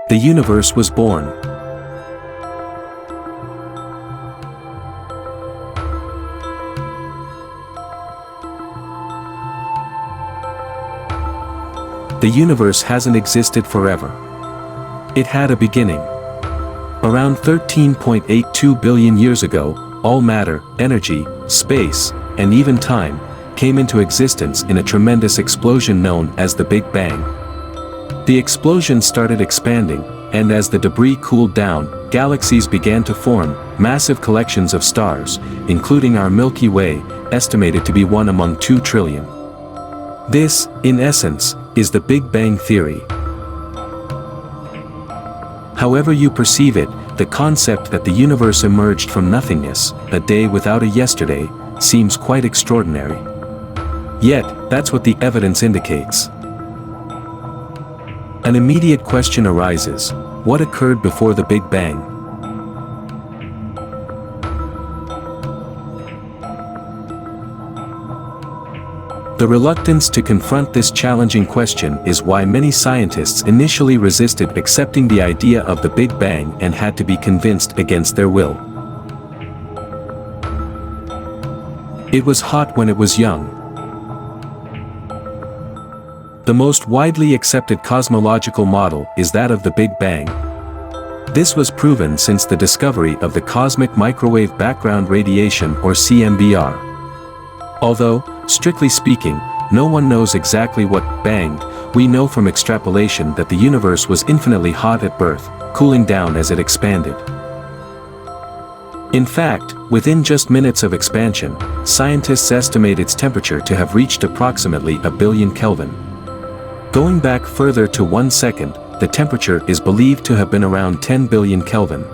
The universe was born. The universe hasn't existed forever. It had a beginning. Around 13.82 billion years ago, all matter, energy, space, and even time, came into existence in a tremendous explosion known as the Big Bang. The explosion started expanding, and as the debris cooled down, galaxies began to form, massive collections of stars, including our Milky Way, estimated to be 1 among 2 trillion. This, in essence, is the Big Bang theory. However you perceive it, the concept that the universe emerged from nothingness, a day without a yesterday, seems quite extraordinary. Yet, that's what the evidence indicates. An immediate question arises: what occurred before the Big Bang? The reluctance to confront this challenging question is why many scientists initially resisted accepting the idea of the Big Bang and had to be convinced against their will. It was hot when it was young. The most widely accepted cosmological model is that of the Big Bang. This was proven since the discovery of the cosmic microwave background radiation, or CMBR. Although, strictly speaking, no one knows exactly what banged, we know from extrapolation that the universe was infinitely hot at birth, cooling down as it expanded. In fact, within just minutes of expansion, scientists estimate its temperature to have reached approximately 1 billion Kelvin. Going back further to 1 second, the temperature is believed to have been around 10 billion Kelvin.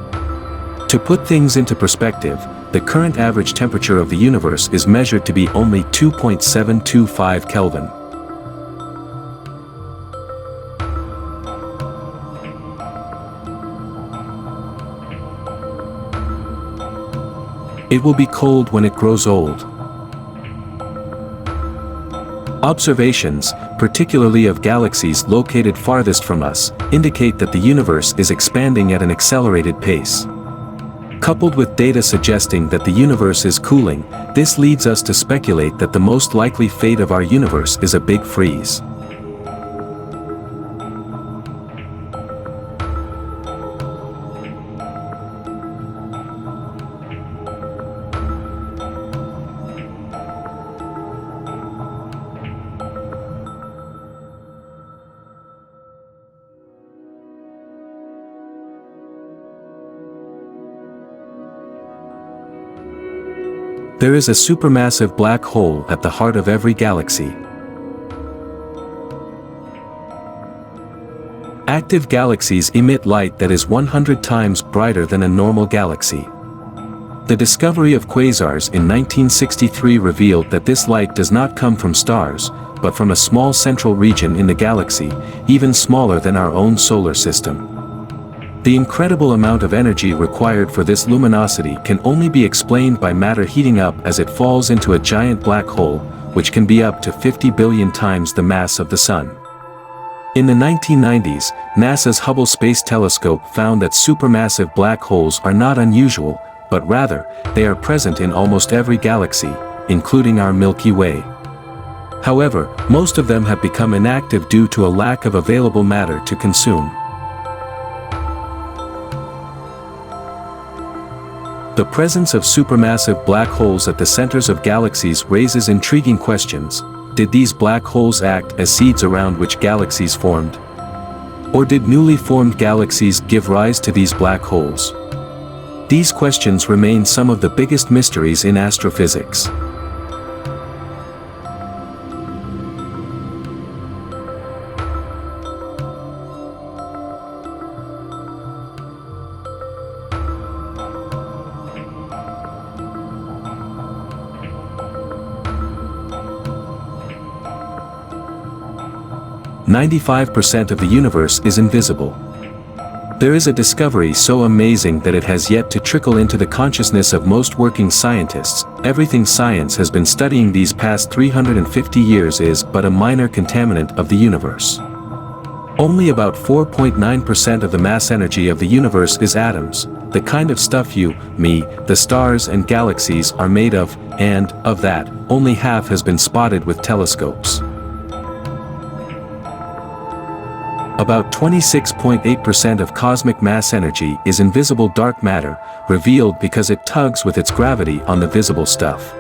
To put things into perspective, the current average temperature of the universe is measured to be only 2.725 Kelvin. It will be cold when it grows old. Observations, particularly of galaxies located farthest from us, indicate that the universe is expanding at an accelerated pace. Coupled with data suggesting that the universe is cooling, this leads us to speculate that the most likely fate of our universe is a big freeze. There is a supermassive black hole at the heart of every galaxy. Active galaxies emit light that is 100 times brighter than a normal galaxy. The discovery of quasars in 1963 revealed that this light does not come from stars, but from a small central region in the galaxy, even smaller than our own solar system. The incredible amount of energy required for this luminosity can only be explained by matter heating up as it falls into a giant black hole, which can be up to 50 billion times the mass of the Sun. In the 1990s, NASA's Hubble Space Telescope found that supermassive black holes are not unusual, but rather, they are present in almost every galaxy, including our Milky Way. However, most of them have become inactive due to a lack of available matter to consume. The presence of supermassive black holes at the centers of galaxies raises intriguing questions. Did these black holes act as seeds around which galaxies formed? Or did newly formed galaxies give rise to these black holes? These questions remain some of the biggest mysteries in astrophysics. "95% of the universe is invisible." There is a discovery so amazing that it has yet to trickle into the consciousness of most working scientists. Everything science has been studying these past 350 years is but a minor contaminant of the universe. Only about 4.9% of the mass energy of the universe is atoms, the kind of stuff you, me, the stars and galaxies are made of, and, of that, only half has been spotted with telescopes. About 26.8% of cosmic mass energy is invisible dark matter, revealed because it tugs with its gravity on the visible stuff.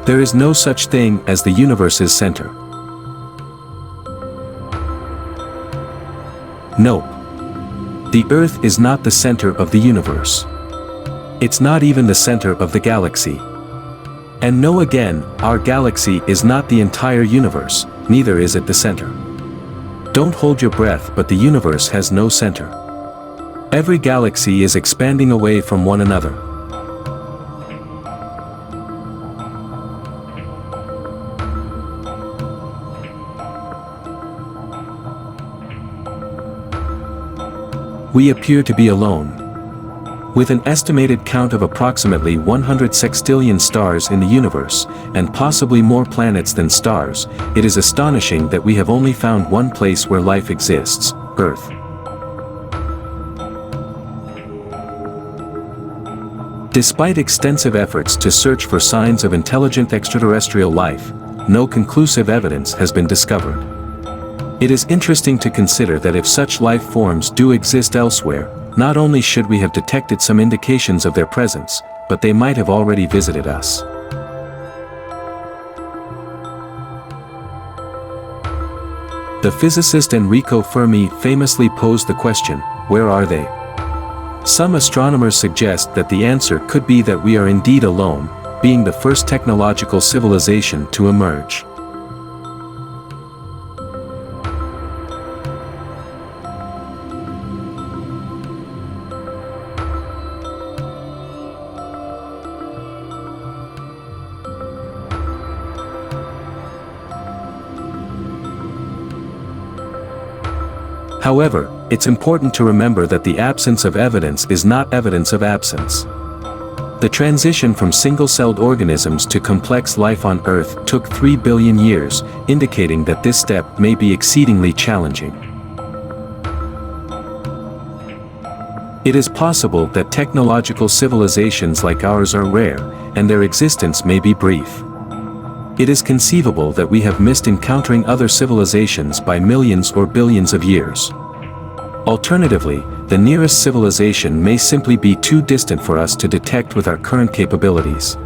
There is no such thing as the universe's center. Nope. The Earth is not the center of the universe. It's not even the center of the galaxy. And no, again, our galaxy is not the entire universe, neither is it the center. Don't hold your breath, but the universe has no center. Every galaxy is expanding away from one another. We appear to be alone. With an estimated count of approximately 100 sextillion stars in the universe, and possibly more planets than stars, it is astonishing that we have only found one place where life exists, Earth. Despite extensive efforts to search for signs of intelligent extraterrestrial life, no conclusive evidence has been discovered. It is interesting to consider that if such life forms do exist elsewhere, not only should we have detected some indications of their presence, but they might have already visited us. The physicist Enrico Fermi famously posed the question, where are they? Some astronomers suggest that the answer could be that we are indeed alone, being the first technological civilization to emerge. However, it's important to remember that the absence of evidence is not evidence of absence. The transition from single-celled organisms to complex life on Earth took 3 billion years, indicating that this step may be exceedingly challenging. It is possible that technological civilizations like ours are rare, and their existence may be brief. It is conceivable that we have missed encountering other civilizations by millions or billions of years. Alternatively, the nearest civilization may simply be too distant for us to detect with our current capabilities.